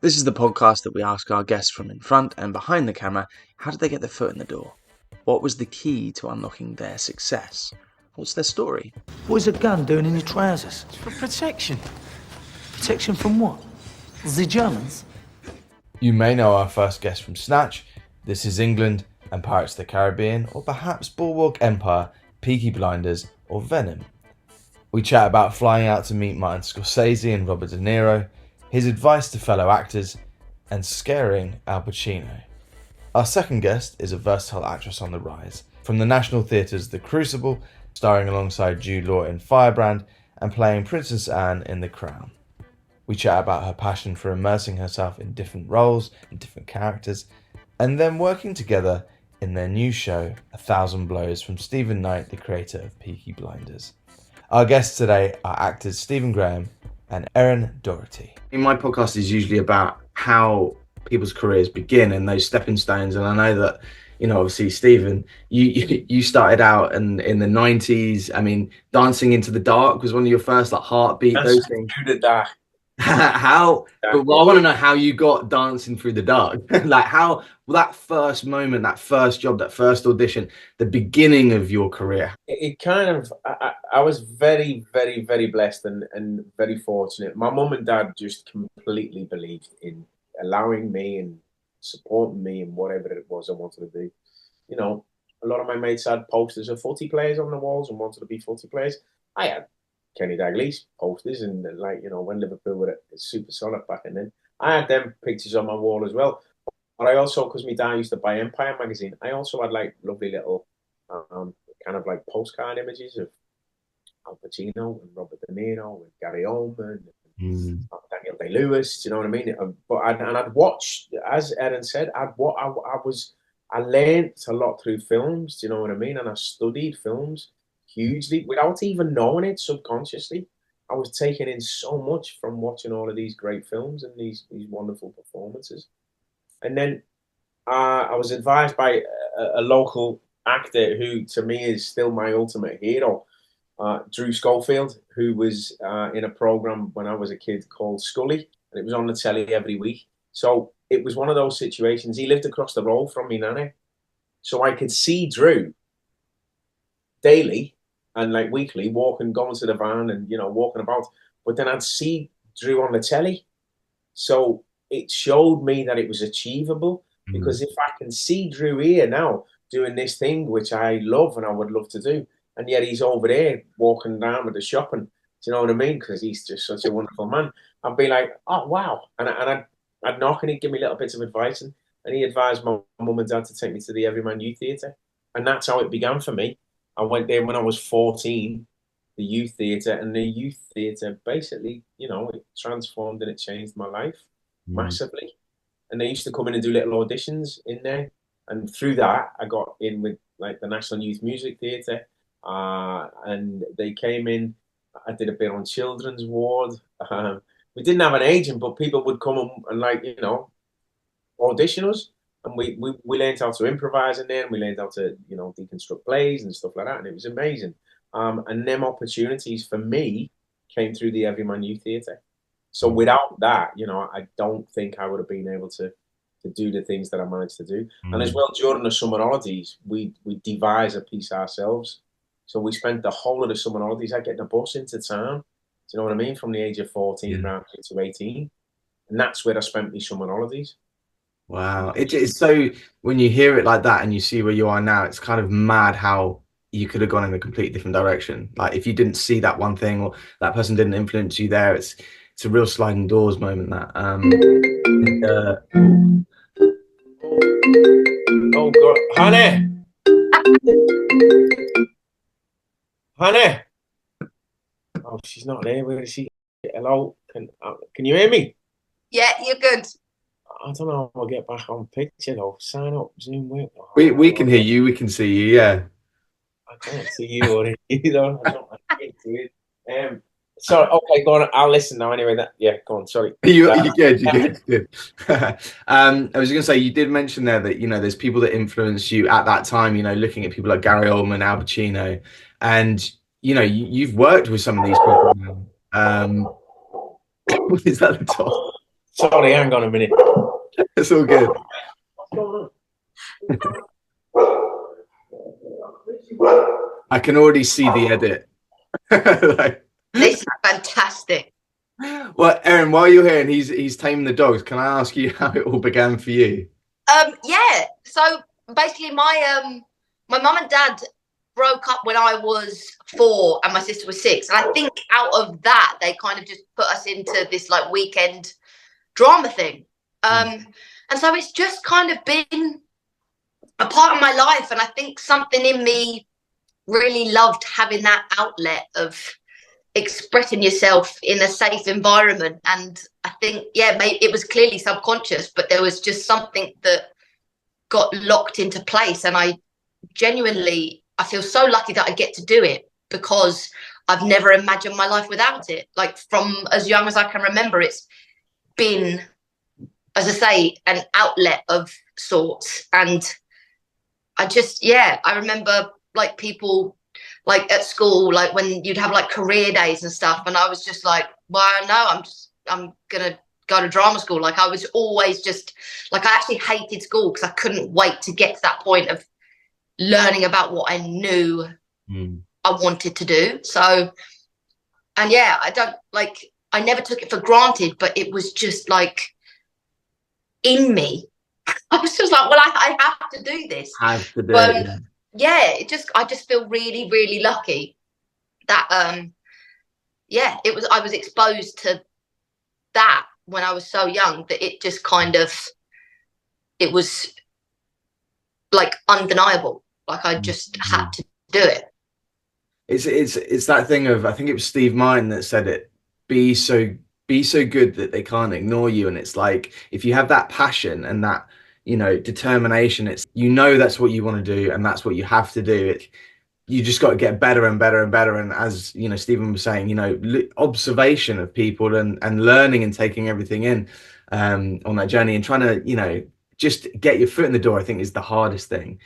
This is the podcast that we ask our guests from in front and behind the camera, how did they get their foot in the door? What was the key to unlocking their success? What's their story? What's a gun doing in your trousers? For protection. Protection from what? The Germans? You may know our first guest from Snatch, This Is England, and Pirates of the Caribbean, or perhaps Boardwalk Empire, Peaky Blinders, or Venom. We chat about flying out to meet Martin Scorsese and Robert De Niro, his advice to fellow actors, and scaring Al Pacino. Our second guest is a versatile actress on the rise, from the National Theatre's The Crucible, starring alongside Jude Law in Firebrand, and playing Princess Anne in The Crown. We chat about her passion for immersing herself in different roles and different characters, and then working together in their new show, 1,000 Blows, from Stephen Knight, the creator of Peaky Blinders. Our guests today are actors Stephen Graham and Erin Doherty. My podcast is usually about how people's careers begin and those stepping stones. And I know that, obviously, Stephen, you started out in the 90s. I mean, Dancing into the Dark was one of your first Heartbeat, those things. Through the dark. How? But I want to know how you got Dancing Through the Dark. How that first moment, that first job, that first audition, the beginning of your career. It kind of, I was very, very, very blessed and very fortunate. My mum and dad just completely believed in allowing me and supporting me in whatever it was I wanted to do. A lot of my mates had posters of footy players on the walls and wanted to be footy players. I had Kenny Dalglish posters and when Liverpool were super solid back then. I had them pictures on my wall as well. But I also, because my dad used to buy Empire magazine, I also had lovely little postcard images of Al Pacino and Robert De Niro and Gary Oldman and Daniel Day-Lewis. Do you know what I mean? I'd watched, as Erin said, I learned a lot through films. Do you know what I mean? And I studied films hugely without even knowing it subconsciously. I was taking in so much from watching all of these great films and these wonderful performances. And then I was advised by a local actor who, to me, is still my ultimate hero, Drew Schofield, who was in a program when I was a kid called Scully, and it was on the telly every week. So it was one of those situations. He lived across the road from me, nanny, so I could see Drew daily and weekly going to the van and walking about. But then I'd see Drew on the telly, so it showed me that it was achievable. Because if I can see Drew here now doing this thing which I love and I would love to do, and yet he's over there walking down with the shopping, do you know what I mean? Because he's just such a wonderful man. I'd be like, oh wow, and I'd knock and he'd give me little bits of advice, and he advised my mum and dad to take me to the Everyman Youth Theatre, and that's how it began for me. I went there when I was 14, the youth theatre, and the youth theatre basically, it transformed and it changed my life massively. And they used to come in and do little auditions in there, and through that I got in with the National Youth Music Theatre, and they came in. I did a bit on children's ward. We didn't have an agent, but people would come and audition us. And we learned how to improvise in there, and we learned how to, deconstruct plays and stuff like that. And it was amazing. And them opportunities for me came through the Everyman Youth Theatre. So without that, I don't think I would have been able to do the things that I managed to do. And as well, during the summer holidays, we devise a piece ourselves. So we spent the whole of the summer holidays, I get a bus into town. Do you know what I mean? From the age of 14 round to 18. And that's where I spent my summer holidays. Wow. It's so, when you hear it like that and you see where you are now, it's kind of mad how you could have gone in a completely different direction. If you didn't see that one thing or that person didn't influence you there, it's a real sliding doors moment, that. Oh God, Honey. Oh, she's not there. Where is she? Hello, can you hear me? Yeah, you're good. I don't know how I'll get back on picture though. Sign up, Zoom with. We can hear you. We can see you. Yeah. I can't see you or either. I don't like it. Sorry. Okay, go on. I'll listen now. Anyway, go on. Sorry. You're good. You're good. I was going to say, you did mention there that there's people that influence you at that time. Looking at people like Gary Oldman, Al Pacino, and you've worked with some of these people now. What is that at all? Sorry, hang on a minute. It's all good. What's going on? I can already see the edit. Like, This is fantastic. well, Erin, while you're here and he's taming the dogs, can I ask you how it all began for you? Yeah. So basically, my mum and dad broke up when I was 4 and my sister was 6, and I think out of that they kind of just put us into this like weekend drama thing. And so it's just kind of been a part of my life, and I think something in me really loved having that outlet of expressing yourself in a safe environment. And I think, yeah, maybe it was clearly subconscious, but there was just something that got locked into place. And I feel so lucky that I get to do it, because I've never imagined my life without it. Like, from as young as I can remember, it's been, as I say, an outlet of sorts. And I remember like people like at school, like when you'd have like career days and stuff, and I was just like, well, no, I'm gonna go to drama school. Like, I was always just like, I actually hated school because I couldn't wait to get to that point of learning about what I knew I wanted to do. So, and yeah, I never took it for granted, but it was just like in me. I was just like, well, I have to do this. Have to do it. Yeah, I just feel really, really lucky that I was exposed to that when I was so young, that it just kind of, it was like undeniable. Like, I just had to do it. It's that thing of, I think it was Steve Martin that said it, be so good that they can't ignore you. And it's like, if you have that passion and that, you know, determination, it's, you know, that's what you want to do and that's what you have to do. You just got to get better and better and better. And as you know, Stephen was saying, you know, observation of people and learning and taking everything in on that journey, and trying to, you know, just get your foot in the door, I think, is the hardest thing.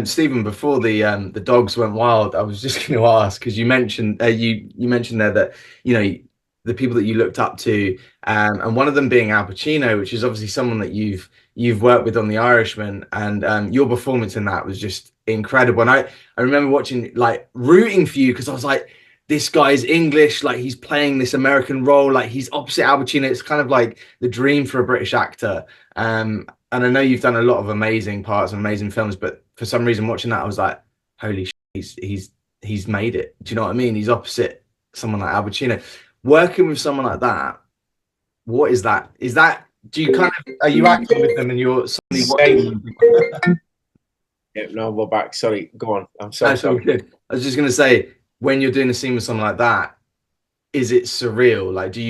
Stephen, before the dogs went wild, I was just going to ask, because you mentioned you mentioned there that, you know, the people that you looked up to, and one of them being Al Pacino, which is obviously someone that you've worked with on The Irishman, and your performance in that was just incredible. And I remember watching, like, rooting for you, because I was like, this guy's English, like, he's playing this American role, like, he's opposite Al Pacino. It's kind of like the dream for a British actor. And I know you've done a lot of amazing parts and amazing films, but for some reason watching that, I was like, holy shit, he's made it. Do you know what I mean? He's opposite someone like Al Pacino. Working with someone like that, what is that? Is that, do you kind of, are you acting with them and you're suddenly watching? Yeah, no, we're back. Sorry, go on. I'm sorry. That's all good. I was just going to say, when you're doing a scene with someone like that, is it surreal? Like, do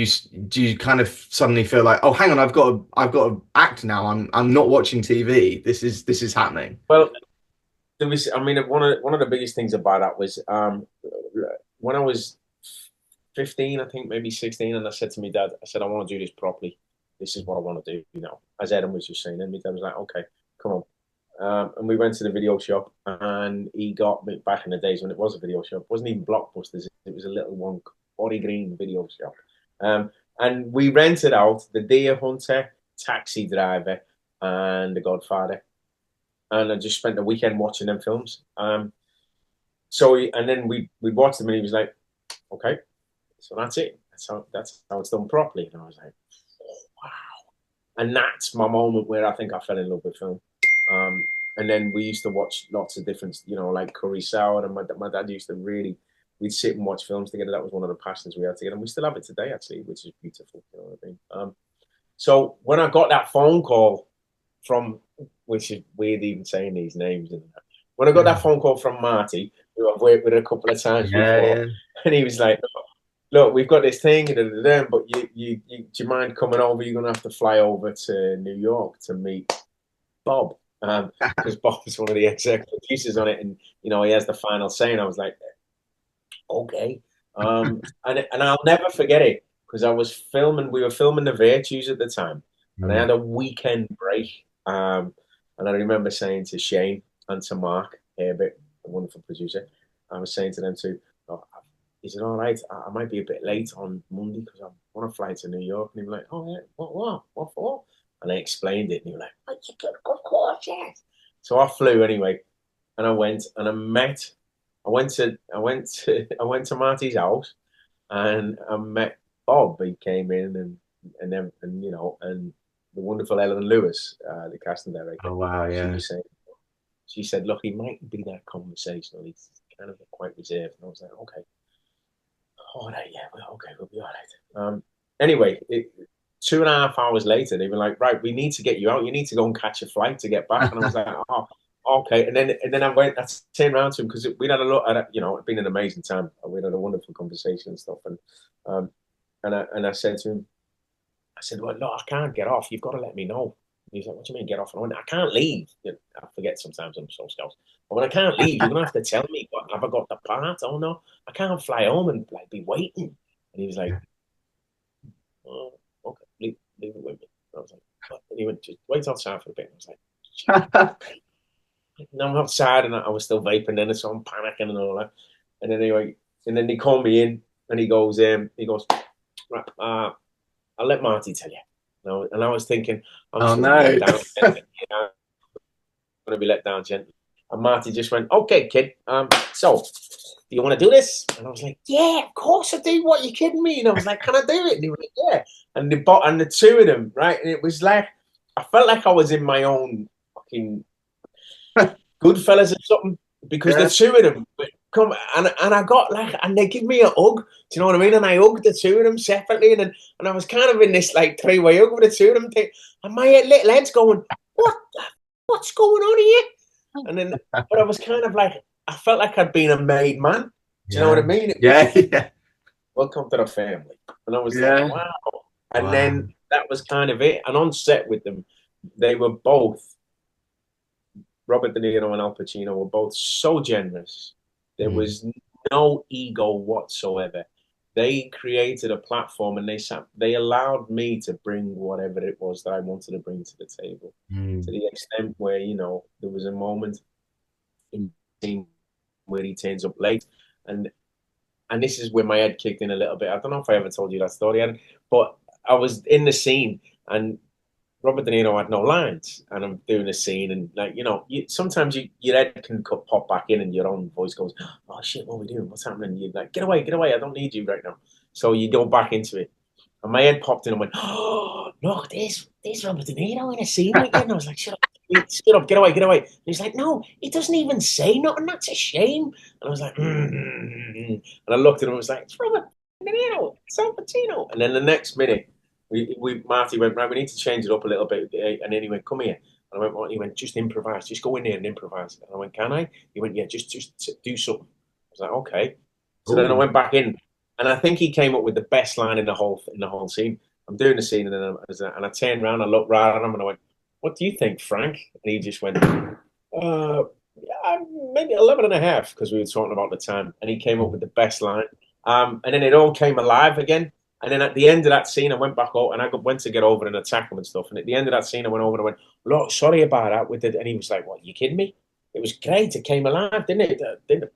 you kind of suddenly feel like, oh, hang on, I've got to act now. I'm not watching TV. This is happening. Well, there was, I mean, one of the biggest things about that was when I was 15, I think, maybe 16, and I said to my dad, I said, I want to do this properly. This is what I want to do, you know, as Erin was just saying. And my dad was like, okay, come on. And we went to the video shop, and he got me, back in the days when it was a video shop, it wasn't even Blockbusters, it was a little one, body green video shop. And we rented out The Deer Hunter, Taxi Driver, and The Godfather. And I just spent the weekend watching them films. And then we watched them, and he was like, okay, so that's it. That's how it's done properly. And I was like, oh, wow. And that's my moment where I think I fell in love with film. And then we used to watch lots of different, you know, like Curry Sour, and my dad used to really, we'd sit and watch films together. That was one of the passions we had together, and we still have it today, actually, which is beautiful. You know what I mean? So when I got that phone call from, which is weird even saying these names, isn't it? When I got that phone call from Marty, who I've worked with a couple of times before, and he was like, look, we've got this thing, but do you mind coming over? You're going to have to fly over to New York to meet Bob, because Bob is one of the executive producers on it, and, you know, he has the final say. And I was like, okay. And I'll never forget it, because we were filming The Virtues at the time, and I had a weekend break. And I remember saying to Shane and to Mark Herbert, a wonderful producer, I was saying to them too, oh, he said, all right, I might be a bit late on Monday because I want to fly to New York. And he was like, oh, yeah, what for? And I explained it, and he was like, oh, you could, of course, yes. So I flew anyway, and I went and I went to Marty's house, and I met Bob. He came in, and then, and you know, and the wonderful Ellen Lewis, the casting director. Oh wow, yeah. She said, look, he mightn't be that conversational. He's kind of quite reserved. And I was like, okay. All right, yeah, we'll be all right. Anyway, 2.5 hours later, they were like, right, we need to get you out. You need to go and catch a flight to get back. And I was like, oh, okay. And then I turned around to him because we'd had a look at it, you know, it'd been an amazing time. We'd had a wonderful conversation and stuff. And I said to him, I said, well, no, I can't get off. You've got to let me know. He's like, what do you mean get off? And I went, I can't leave. You know, I forget sometimes I'm so scoused. But when I can't leave, you're going to have to tell me, have I got the part? Oh, no, I can't fly home and like be waiting. And he was like, oh, okay, leave it with me. And I was like, what? And he went, just wait outside for a bit. And I was like, and I'm outside and I was still vaping then, so I'm panicking and all that. And then anyway, and then they call me in and he goes, right, I'll let Marty tell you. And I was thinking, I'm going to be let down gently. And Marty just went, okay, kid. So, do you want to do this? And I was like, yeah, of course I do. What, are you kidding me? And I was like, can I do it? And he was like, yeah. And the two of them, right? And it was like, I felt like I was in my own fucking Goodfellas or something because the two of them come and I got like, and they give me a hug. Do you know what I mean? And I hugged the two of them separately, and I was kind of in this like three-way hug with the two of them. And my little head's going, what's going on here? And then, but I was kind of like, I felt like I'd been a made man. Do you know what I mean? Yeah. Welcome to the family. And I was like, wow. And then that was kind of it. And on set with them, they were both, Robert De Niro and Al Pacino were both so generous. There was no ego whatsoever. They created a platform and they allowed me to bring whatever it was that I wanted to bring to the table. To the extent where, you know, there was a moment in the scene where he turns up late, and this is where my head kicked in a little bit. I don't know if I ever told you that story, Aaron, but I was in the scene and Robert De Niro had no lines, and I'm doing a scene, and like, you know, sometimes your head can pop back in, and your own voice goes, "Oh shit, what are we doing? What's happening?" You're like, "Get away! I don't need you right now." So you go back into it, and my head popped in and went, "Oh no, there's Robert De Niro in a scene with you." And I was like, "Shut up, get away!" And he's like, "No, he doesn't even say nothing. That's a shame." And I was like, and I looked at him and was like, "It's Robert De Niro, it's Al Pacino." And then the next minute, Marty went, right, we need to change it up a little bit. And then he went, come here. And I went, well, he went, just improvise. Just go in there and improvise. And I went, can I? He went, yeah, just do something. I was like, okay. So then I went back in. And I think he came up with the best line in the whole scene. I'm doing the scene, and then I turned around, I looked right at him, and I went, what do you think, Frank? And he just went, maybe 11.5, because we were talking about the time. And he came up with the best line. And then it all came alive again. And then at the end of that scene, I went back out and I went to get over and attack him and stuff. And at the end of that scene, I went over and I went, look, sorry about that. And he was like, what, you kidding me? It was great. It came alive, didn't it?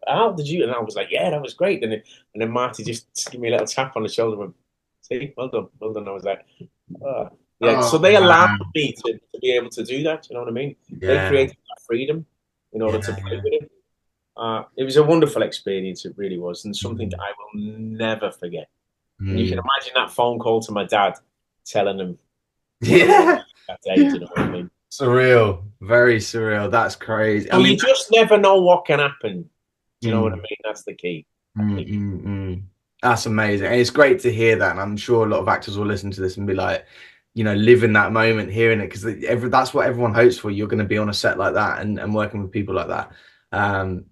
How did you? And I was like, yeah, that was great. And then Marty just gave me a little tap on the shoulder and went, see, well done. I was like, so they allowed me to be able to do that. You know what I mean? Yeah. They created that freedom in order to play with it. It was a wonderful experience. It really was. And something that I will never forget. You can imagine that phone call to my dad telling him that day, you know what I mean? Surreal, very surreal. That's crazy. I mean, you just never know what can happen. Do you know what I mean? That's the key. That's amazing. And it's great to hear that. And I'm sure a lot of actors will listen to this and be like, you know, live in that moment, hearing it, because that's what everyone hopes for. You're going to be on a set like that and working with people like that.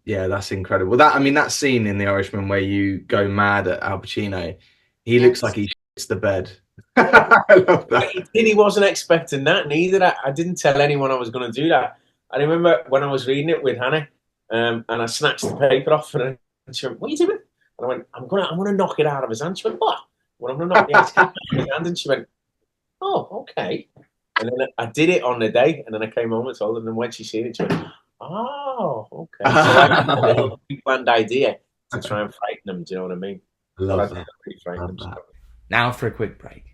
Yeah, that's incredible. That scene in The Irishman where you go mad at Al Pacino, he looks like he shits the bed. I love that. He wasn't expecting that neither. I didn't tell anyone I was going to do that. I remember when I was reading it with Hannah, and I snatched the paper off and she went, what are you doing? And I went, I'm gonna knock it out of his hand. She went, what? Well, I'm gonna knock it out of his hand. And she went, oh, okay. And then I did it on the day, and then I came home and told her, and then when she seen it, she went, oh, okay. So I had a little planned idea to try and frighten them. Do you know what I mean? I love But I that. didn't really frighten Love them. that. So. Now for a quick break.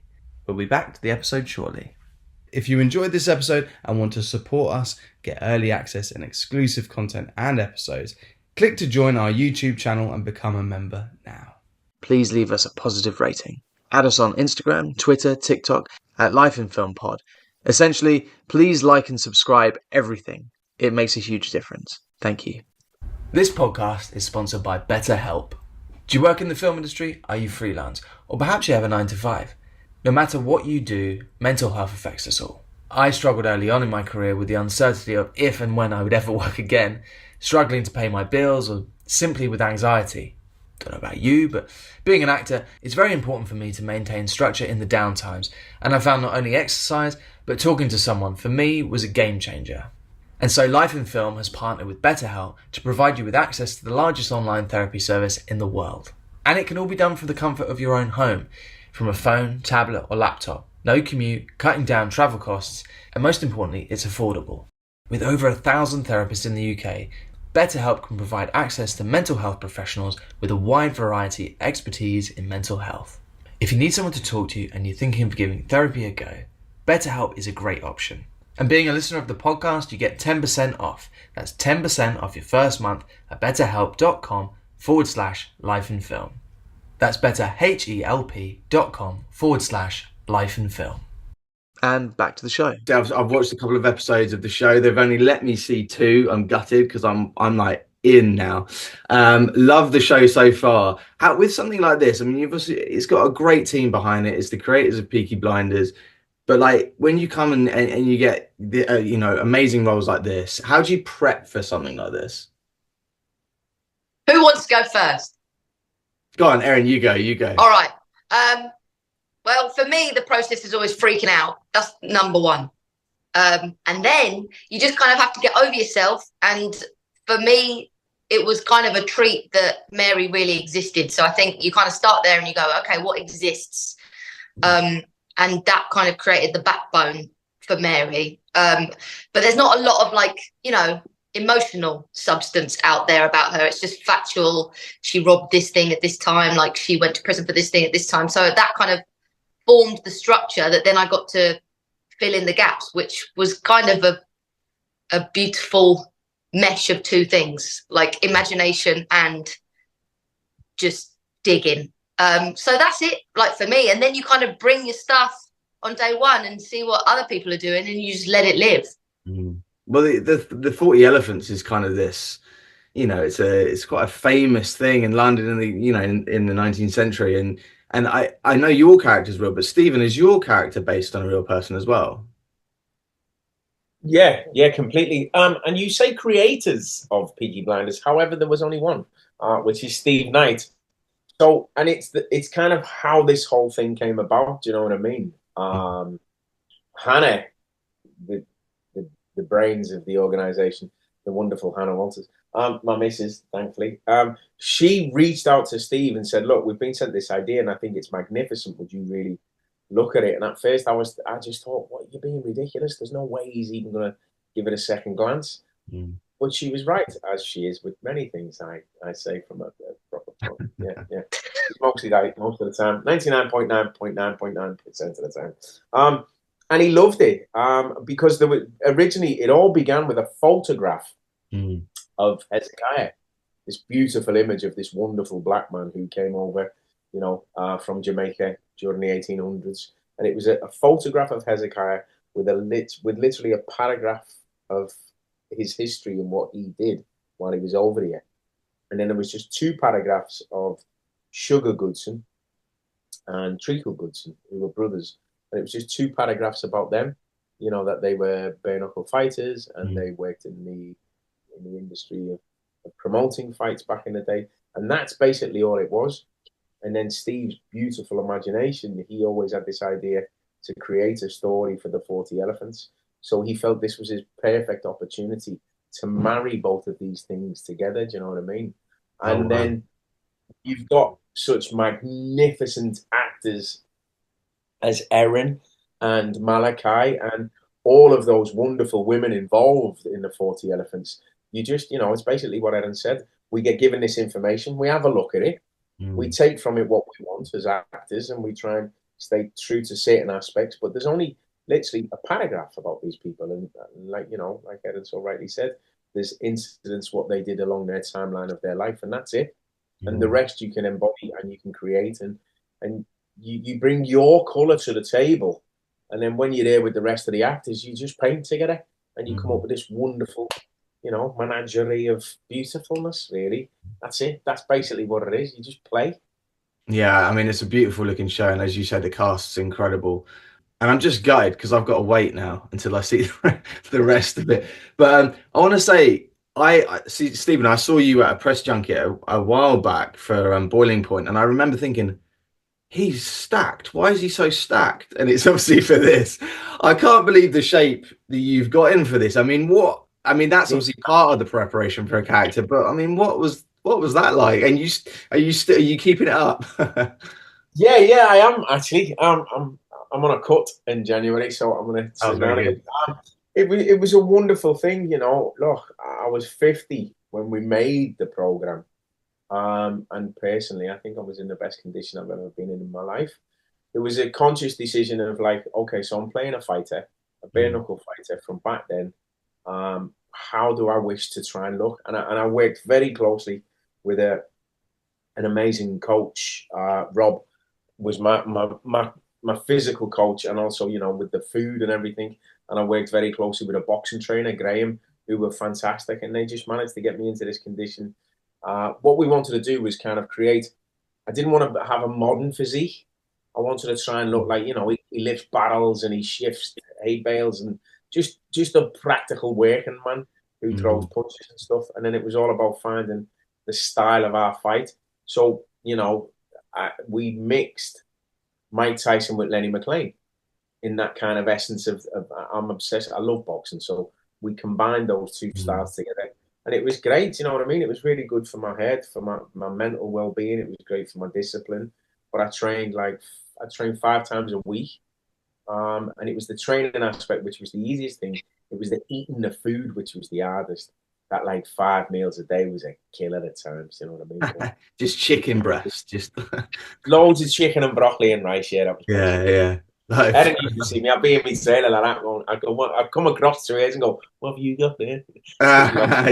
We'll be back to the episode shortly. If you enjoyed this episode and want to support us, get early access and exclusive content and episodes, click to join our YouTube channel and become a member now. Please leave us a positive rating. Add us on Instagram, Twitter, TikTok at Life in Film Pod. Essentially, please like and subscribe everything. It makes a huge difference. Thank you. This podcast is sponsored by BetterHelp. Do you work in the film industry? Are you freelance? Or perhaps you have a 9 to 5? No matter what you do, mental health affects us all. I struggled early on in my career with the uncertainty of if and when I would ever work again, struggling to pay my bills, or simply with anxiety. Don't know about you, but being an actor, it's very important for me to maintain structure in the downtimes, and I found not only exercise, but talking to someone, for me, was a game changer. And so Life in Film has partnered with BetterHelp to provide you with access to the largest online therapy service in the world. And it can all be done from the comfort of your own home, from a phone, tablet or laptop. No commute, cutting down travel costs, and most importantly, it's affordable. With over 1,000 therapists in the UK, BetterHelp can provide access to mental health professionals with a wide variety of expertise in mental health. If you need someone to talk to and you're thinking of giving therapy a go, BetterHelp is a great option. And being a listener of the podcast, you get 10% off. That's 10% off your first month at betterhelp.com/lifeinfilm. That's betterhelp.com/lifeinfilm. And back to the show. I've watched a couple of episodes of the show. They've only let me see 2. I'm gutted because I'm like in now. Love the show so far. How with something like this? I mean, it's got a great team behind it. It's the creators of Peaky Blinders. But like when you come and you get the, amazing roles like this, how do you prep for something like this? Who wants to go first? Go on, Erin. You go. All right. Well, for me, the process is always freaking out. That's number one. And then you just kind of have to get over yourself. And for me, it was kind of a treat that Mary really existed. So I think you kind of start there and you go, okay, what exists? And that kind of created the backbone for Mary. But there's not a lot of emotional substance out there about her. It's just factual. She robbed this thing at this time. Like she went to prison for this thing at this time. So that kind of formed the structure that then I got to fill in the gaps, which was kind of a beautiful mesh of two things, like imagination and just digging. So that's it, like for me. And then you kind of bring your stuff on day one and see what other people are doing, and you just let it live. Well, the 40 Elephants is kind of this, it's quite a famous thing in London in the in the 19th century, and I know your character's real, but Stephen, is your character based on a real person as well? Yeah, completely. And you say creators of Peaky Blinders, however, there was only one, which is Steve Knight. So, and it's kind of how this whole thing came about. Do you know what I mean? Hannah, the brains of the organization, the wonderful Hannah Walters, my missus, thankfully, she reached out to Steve and said, "Look, we've been sent this idea, and I think it's magnificent. Would you really look at it?" And at first, I just thought, "What? You're being ridiculous. There's no way he's even going to give it a second glance." But she was right, as she is with many things I say from a proper point. Yeah. She's mostly right most of the time, 99.9.9.9% of the time. And he loved it because originally it all began with a photograph of Hezekiah, this beautiful image of this wonderful black man who came over, from Jamaica during the 1800s, and it was a photograph of Hezekiah with literally a paragraph of his history and what he did while he was over here. And then there was just 2 paragraphs of Sugar Goodson and Treacle Goodson, who were brothers. And it was just 2 paragraphs about them, that they were bare knuckle fighters and they worked in the industry of promoting fights back in the day. And that's basically all it was. And then Steve's beautiful imagination, he always had this idea to create a story for the 40 Elephants. So he felt this was his perfect opportunity to marry both of these things together. Do you know what I mean? And then you've got such magnificent actors as Erin and Malachi and all of those wonderful women involved in the 40 Elephants. You just, it's basically what Erin said. we get given this information, we have a look at it, we take from it what we want as actors, and we try and stay true to certain aspects. But there's only literally a paragraph about these people, and like like Erin so rightly said, there's incidents what they did along their timeline of their life, and that's it. And the rest you can embody and you can create, and you bring your colour to the table, and then when you're there with the rest of the actors, you just paint together, and you come up with this wonderful, menagerie of beautifulness. Really, that's it. That's basically what it is. You just play. Yeah, I mean, it's a beautiful looking show, and as you said, the cast's incredible. And I'm just gutted because I've got to wait now until I see the rest of it. But I want to say, I see, Stephen, I saw you at a press junket a while back for Boiling Point, and I remember thinking, he's stacked. Why is he so stacked? And it's obviously for this. I can't believe the shape that you've got in for this. I mean, that's obviously part of the preparation for a character, but I mean, what was that like? And are you keeping it up? Yeah, I am actually. I'm on a cut in January, so I'm going to sit down again. It was a wonderful thing, Look, I was 50 when we made the program, and personally, I think I was in the best condition I've ever been in my life. It was a conscious decision of like, okay, so I'm playing a fighter, a bare knuckle fighter from back then. How do I wish to try and look? And I worked very closely with an amazing coach. Rob was my physical coach, and also with the food and everything. And I worked very closely with a boxing trainer, Graham, who were fantastic, and they just managed to get me into this condition. What we wanted to do was kind of create. I didn't want to have a modern physique. I wanted to try and look like he lifts barrels and he shifts hay bales, and just a practical working man who throws punches and stuff. And then it was all about finding the style of our fight. So we mixed Mike Tyson with Lenny McLean in that kind of essence of I'm obsessed. I love boxing, so we combined those two styles together, and it was great. You know what I mean? It was really good for my head, for my mental well-being. It was great for my discipline. But I trained 5 times a week, and it was the training aspect which was the easiest thing. It was the eating the food which was the hardest. That 5 meals a day was a killer at times. You know what I mean? Just chicken breast, just loads of chicken and broccoli and rice. Yeah, that was yeah. Erin used to see me. I'd be in my trailer like that. I'd come across to it and go, "What have you got there?"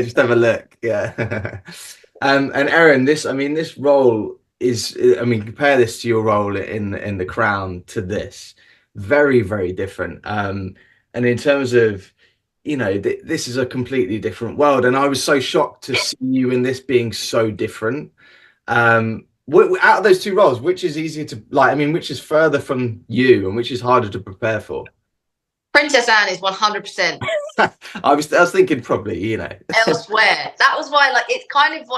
Just have a look. Yeah. And Erin, this role is. Compare this to your role in The Crown to this. Very, very different. And in terms of, this is a completely different world. And I was so shocked to see you in this being so different. Out of those two roles, which is easier to which is further from you and which is harder to prepare for? Princess Anne is 100%. I was thinking probably, elsewhere. That was why, it's kind of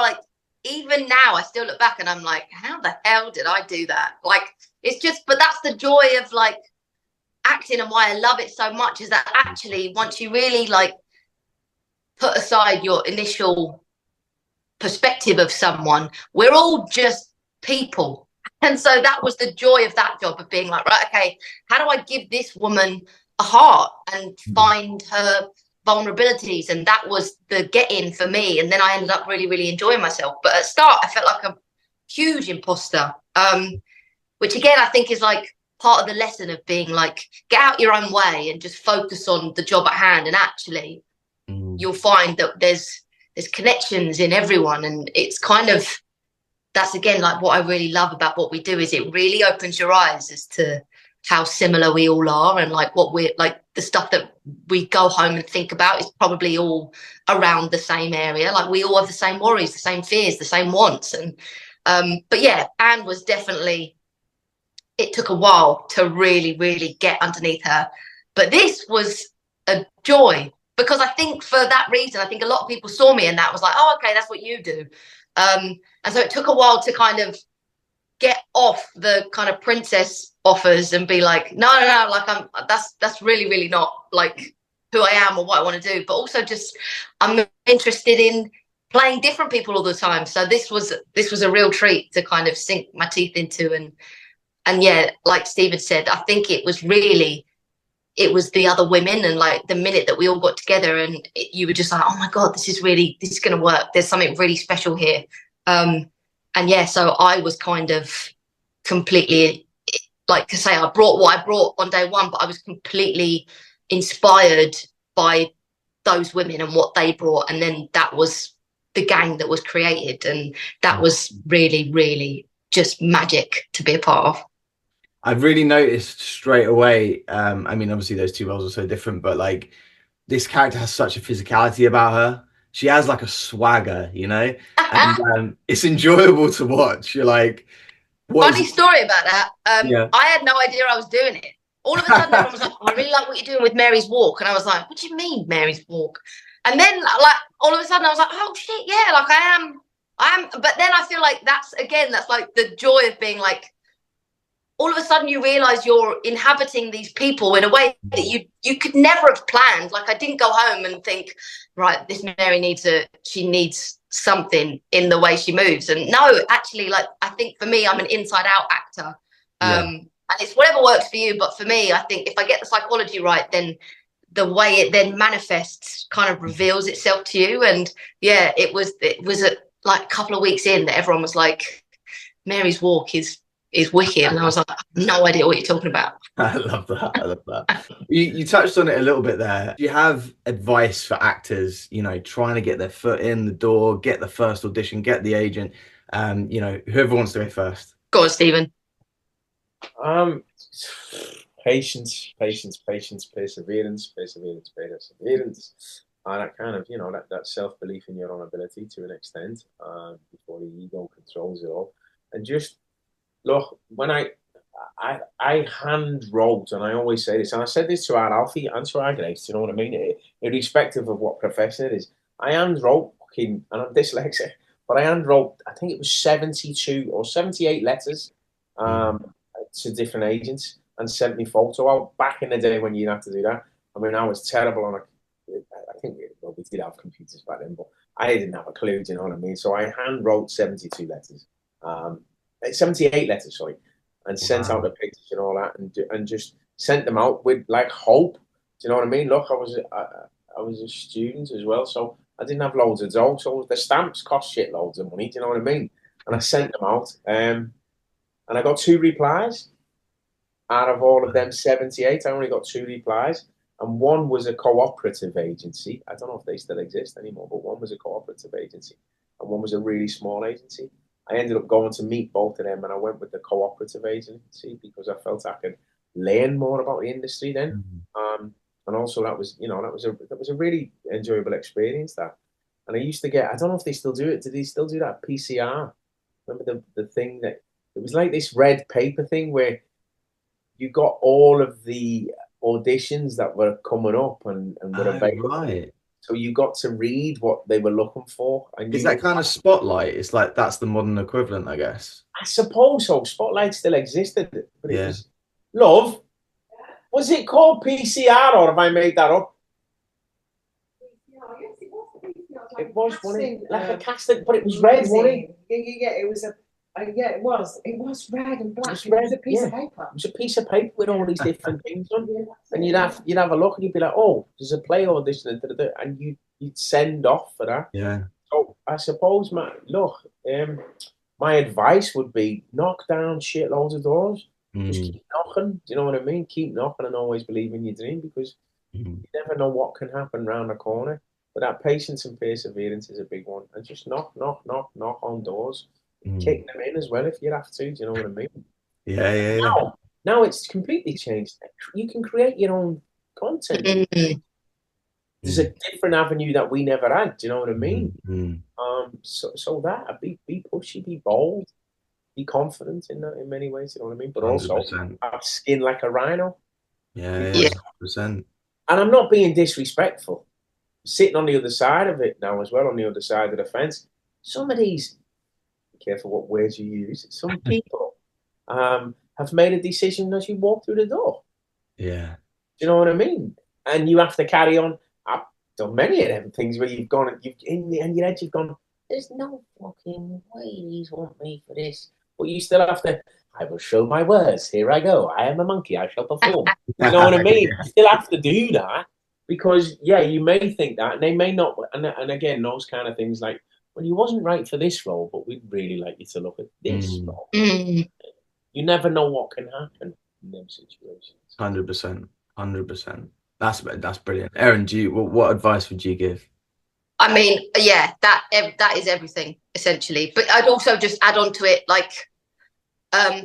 even now I still look back and I'm like, how the hell did I do that? It's just, but that's the joy of acting, and why I love it so much is that actually once you really put aside your initial perspective of someone, we're all just people. And so that was the joy of that job, of being like, right, okay, how do I give this woman a heart and find her vulnerabilities? And that was the get-in for me. And then I ended up really, really enjoying myself. But at start, I felt like a huge imposter, which again, I think is part of the lesson of being get out your own way and just focus on the job at hand. And actually, you'll find that there's connections in everyone. And it's kind of, that's again, what I really love about what we do is it really opens your eyes as to how similar we all are. And what we're the stuff that we go home and think about is probably all around the same area. We all have the same worries, the same fears, the same wants. And, but yeah, Anne was definitely, it took a while to really, really get underneath her. But this was a joy, because I think for that reason, I think a lot of people saw me and that was oh, okay, that's what you do. And so it took a while to kind of get off the kind of princess offers and be no, that's really, really not who I am or what I want to do. But also just, I'm interested in playing different people all the time. So this was a real treat to kind of sink my teeth into. And yeah, like Stephen said, I think it it was the other women, and like the minute that we all got together, and you were just like, oh my god, this is going to work. There's something really special here. And yeah, so I was kind of completely, like to say, I brought what I brought on day one, but I was completely inspired by those women and what they brought, and then that was the gang that was created, and that was really, really just magic to be a part of. I've really noticed straight away. I mean, obviously those two roles are so different, but like this character has such a physicality about her. She has like a swagger, you know, and it's enjoyable to watch. You're like, funny story about that. Yeah. I had no idea I was doing it. All of a sudden, everyone was like, oh, I really like what you're doing with Mary's Walk. And I was like, what do you mean, Mary's Walk? And then, like, all of a sudden, I was like, oh, shit, yeah, like I am. But then I feel like that's like the joy of being like, all of a sudden you realize you're inhabiting these people in a way that you could never have planned. Like I didn't go home and think, right, this Mary she needs something in the way she moves. And no, actually, like I think for me, I'm an inside out actor. And it's whatever works for you. But for me, I think if I get the psychology right, then the way it then manifests kind of reveals itself to you. And yeah, it was like a couple of weeks in that everyone was like, Mary's Walk is wicked, and I was like, I have no idea what you're talking about. I love that. You touched on it a little bit there. Do you have advice for actors, you know, trying to get their foot in the door, get the first audition, get the agent, you know, whoever wants to go first? Go on, Stephen. Patience, perseverance, and that kind of, you know, that self-belief in your own ability to an extent, before the ego controls it all. And just look, when I hand wrote, and I always say this, and I said this to our Alfie and to our Grace, you know what I mean? Irrespective of what profession it is, I hand wrote, and I'm dyslexic, but I hand wrote, I think it was 72 or 78 letters to different agents and sent me photo out back in the day when you'd have to do that. I mean, I was terrible on I think we did have computers back then, but I didn't have a clue, do you know what I mean? So I hand wrote 72 letters. 78 letters, sorry, and sent out the pictures and all that, and just sent them out with like hope. Do you know what I mean? Look, I was a student as well, so I didn't have loads of dough, so the stamps cost shit loads of money. Do you know what I mean? And I sent them out, and I got 2 replies out of all of them 78. I only got 2 replies, and one was a cooperative agency. I don't know if they still exist anymore, but one was a cooperative agency, and one was a really small agency. I ended up going to meet both of them, and I went with the cooperative agency because I felt I could learn more about the industry then. And also that was a really enjoyable experience, that. And I used to get, I don't know if they still do it. Did they still do that PCR? Remember the thing that it was like this red paper thing where you got all of the auditions that were coming up and were available. Right. So you got to read what they were looking for. And is that kind of Spotlight? It's like that's the modern equivalent, I guess. I suppose so. Spotlight still existed, but it was love. Was it called PCR, or have I made that up? PCR, yes, it was PCR. It was like a casting, but it was red, wasn't it? Yeah. It was it was. It was red and black. It was a piece of paper. It was a piece of paper with all these different things on, and you'd have a look, and you'd be like, "Oh, there's a play audition," and you'd send off for that. Yeah. So I suppose, my advice would be knock down shitloads of doors. Just keep knocking. Do you know what I mean? Keep knocking and always believe in your dream, because you never know what can happen round the corner. But that patience and perseverance is a big one, and just knock on doors. Kick them in as well if you have to. Do you know what I mean? Yeah. Now it's completely changed. You can create your own content. There's a different avenue that we never had. Do you know what I mean? So that be pushy, be bold, be confident in many ways. You know what I mean? But 100%. Also have skin like a rhino. Yeah. 100%. And I'm not being disrespectful. Sitting on the other side of it now as well, on the other side of the fence. Some of these. Careful what words you use. Some people have made a decision as you walk through the door. Yeah. Do you know what I mean? And you have to carry on. I've done many of them things where you've gone and in your head you've gone, there's no fucking way these want me for this. But you still have to, I will show my words. Here I go. I am a monkey. I shall perform. You know what I mean? You still have to do that because, yeah, you may think that, and they may not. And again, those kind of things like, well, you wasn't right for this role, but we'd really like you to look at this role. You never know what can happen in them situations. 100%. 100%. That's brilliant. Erin, what advice would you give? I mean, yeah, that is everything essentially. But I'd also just add on to it, like,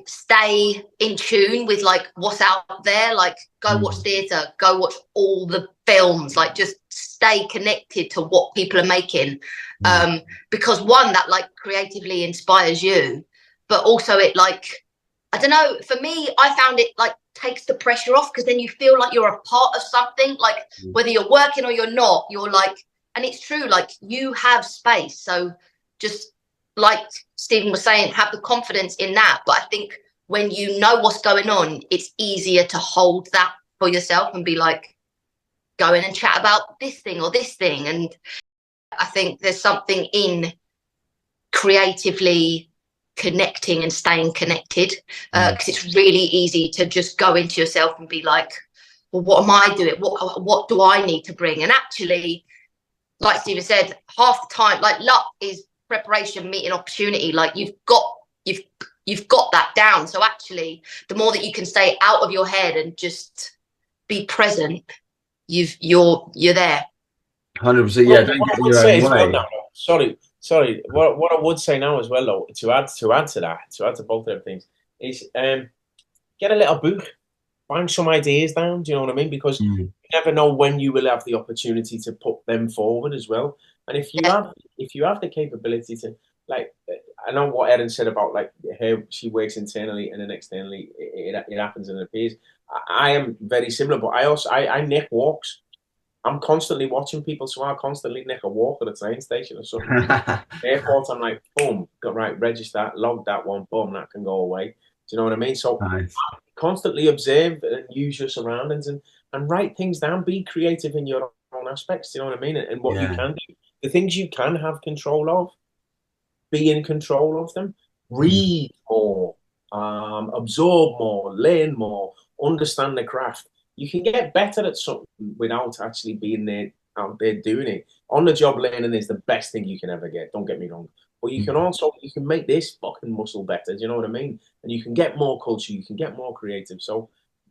stay in tune with like what's out there. Like, go watch theatre, go watch all the films. Like, just stay connected to what people are making, because one, that like creatively inspires you, but also it, like, I don't know. For me, I found it like takes the pressure off, because then you feel like you're a part of something. Like, whether you're working or you're not, you're like. And it's true, like, you have space. So just like Stephen was saying, have the confidence in that. But I think when you know what's going on, it's easier to hold that for yourself and be like, go in and chat about this thing or this thing. And I think there's something in creatively connecting and staying connected, because it's really easy to just go into yourself and be like, well, what am I doing? What do I need to bring? And actually, like Stephen said, half the time, like, luck is preparation meeting opportunity. Like, you've got that down. So actually, the more that you can stay out of your head and just be present, you're there. 100%. Yeah, don't get in your own way. Well, sorry. What I would say now as well, though, to add to both of them things, is get a little book. Bang some ideas down, do you know what I mean? Because you never know when you will have the opportunity to put them forward as well. And if you have the capability to, like, I know what Erin said about, like, her, she works internally and then externally it happens and it appears. I am very similar, but I nick walks. I'm constantly watching people, so I constantly nick a walk at a train station or something. Airport, I'm like, boom, got right, register, log that one, boom, that can go away. Do you know what I mean? So nice. Constantly observe and use your surroundings and write things down. Be creative in your own aspects. Do you know what I mean? And what you can do, the things you can have control of, be in control of them. Read more, absorb more, learn more, understand the craft. You can get better at something without actually being there out there doing it. On the job learning is the best thing you can ever get. Don't get me wrong. But you can also, you can make this fucking muscle better. Do you know what I mean? And you can get more culture. You can get more creative. So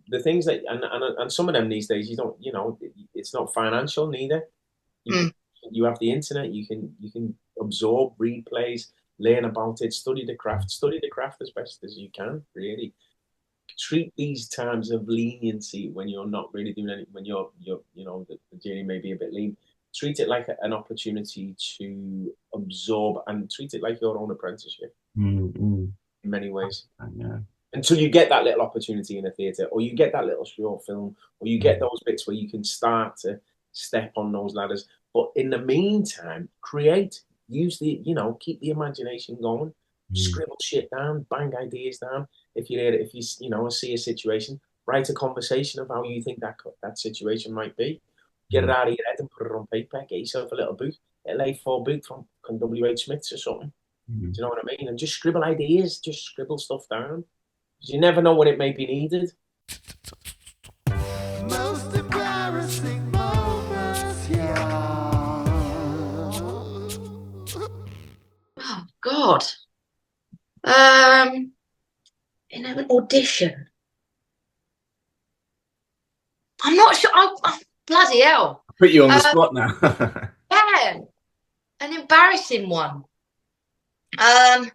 the things that, and some of them these days, you don't, you know, it's not financial neither. You have the internet. You can absorb, read plays, learn about it, study the craft as best as you can. Really treat these times of leniency when you're not really doing anything. When you're you know, the journey may be a bit lean. Treat it like an opportunity to absorb and treat it like your own apprenticeship in many ways. Until you get that little opportunity in a theatre, or you get that little short film, or you get those bits where you can start to step on those ladders. But in the meantime, create, use the, you know, keep the imagination going, scribble shit down, bang ideas down. If you know, see a situation, write a conversation of how you think that situation might be. Get it out of your head and put it on paper. Get yourself a little book, a A4 book from W.H. Smith's or something. Do you know what I mean? And just scribble ideas, just scribble stuff down. Because you never know when it may be needed. Most embarrassing moments, Oh, God. In an audition. I'm not sure. Bloody hell. Put you on the spot now. Yeah. An embarrassing one. I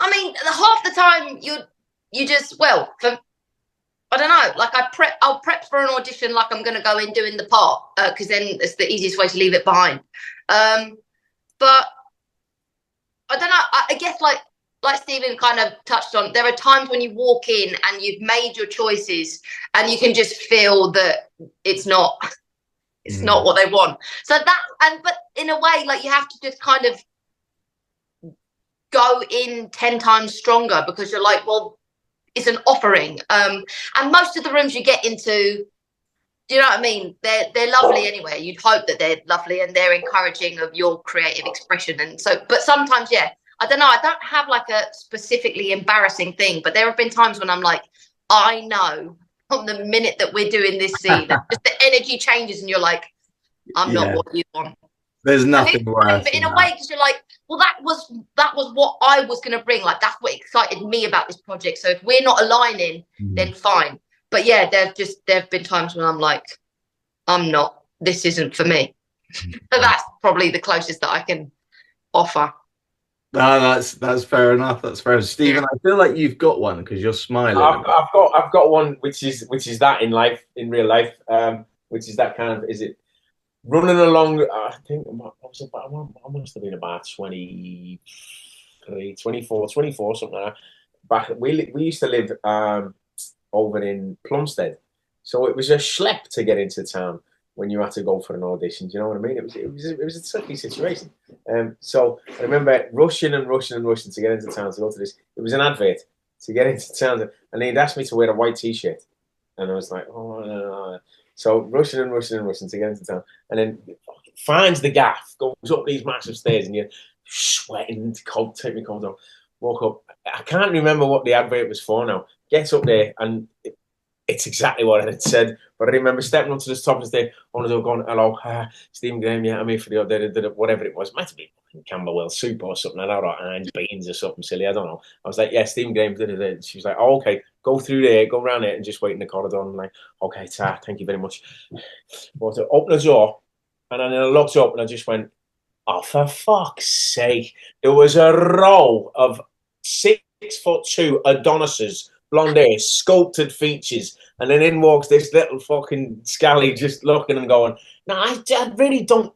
mean, half the time you just, well, I don't know, like I'll prep for an audition like I'm going to go in doing the part, because then it's the easiest way to leave it behind. But I don't know, I guess like Stephen kind of touched on, there are times when you walk in and you've made your choices and you can just feel that it's not what they want. So but in a way, like, you have to just kind of go in 10 times stronger, because you're like, well, it's an offering. And most of the rooms you get into, do you know what I mean? They're lovely anyway. You'd hope that they're lovely and they're encouraging of your creative expression. And so, but sometimes, yeah, I don't know. I don't have like a specifically embarrassing thing, but there have been times when I'm like, I know from the minute that we're doing this scene, that just the energy changes, and you're like, I'm not what you want. There's nothing worse. But in a way, because you're like, well, that was what I was going to bring. Like, that's what excited me about this project. So if we're not aligning, then fine. But yeah, there've been times when I'm like, I'm not. This isn't for me. So that's probably the closest that I can offer. No, that's fair enough. That's fair enough. Stephen, I feel like you've got one because you're smiling. I've got one which is that in real life, which is that kind of, is it running along? I think I must have been about 23, 24, something like that. Back we used to live over in Plumstead, so it was a schlep to get into town when you had to go for an audition. Do you know what I mean? It was a tricky situation. So I remember rushing to get into town to go to this. It was an advert to get into town, and they'd asked me to wear a white t-shirt, and I was like, oh no. So rushing to get into town, and then finds the gaff, goes up these massive stairs, and you're sweating, cold, take my coat off, woke up. I can't remember what the advert was for now. Gets up there, and it's exactly what I had said. But I remember stepping onto the top of the stage, on the door, going, "Hello, Stephen Graham, yeah, I'm here for the whatever it was. Might have been Camberwell soup or something like that, or Ange beans or something silly. I don't know. I was like, yeah, Stephen Graham. She was like, oh, okay, go through there, go around there, and just wait in the corridor. And I'm like, okay, thank you very much. But to open the door, and then I looked up, and I just went, oh, for fuck's sake! There was a row of 6'2" Adonises. Blonde hair, sculpted features, and then in walks this little fucking scally just looking and going, no, I really don't.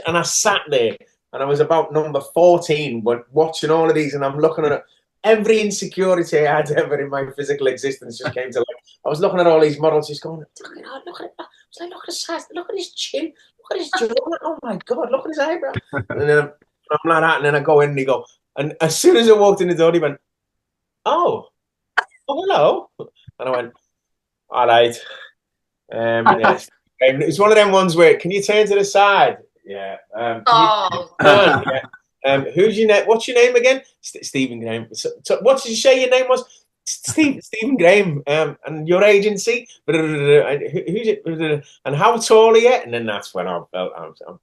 And I sat there, and I was about number 14, but watching all of these, and I'm looking at it. Every insecurity I had ever in my physical existence just came to life. I was looking at all these models, just going, look at that. I was like, look at his size, look at his chin, look at his jaw. Oh my God, look at his eyebrow. And then I'm like that, and then I go in and he go, and as soon as I walked in the door, he went, oh, hello. And I went, all right. Yeah, it's one of them ones where, can you turn to the side? Yeah. Who's your name? What's your name again? Stephen Graham. So what did you say your name was? Stephen Graham. And your agency? Who's it? And how tall are you? And then that's when I'm 5'5".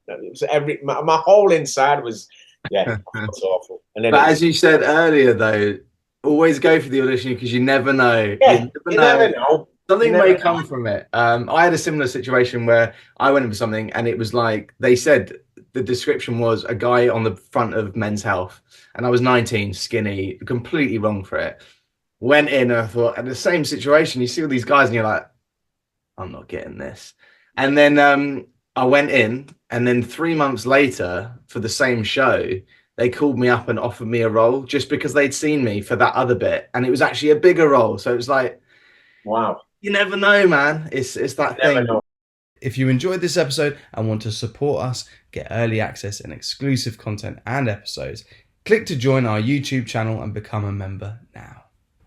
It was my whole inside was, yeah, it's awful. And then but as you said earlier, though, always go for the audition because you never know. Yeah, you never know. Something may come from it. I had a similar situation where I went in for something, and it was like they said the description was a guy on the front of Men's Health, and I was 19, skinny, completely wrong for it. Went in, and I thought, at the same situation, you see all these guys, and you're like, I'm not getting this. And then I went in, and then 3 months later, for the same show, they called me up and offered me a role just because they'd seen me for that other bit, and it was actually a bigger role. So it was like, wow, you never know, man. It's that thing. Know. If you enjoyed this episode and want to support us, get early access and exclusive content and episodes, click to join our YouTube channel and become a member now.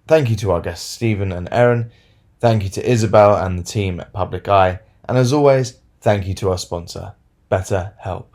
Thank you to our guests Stephen and Erin. Thank you to Isabel and the team at Public Eye. And as always, thank you to our sponsor, BetterHelp.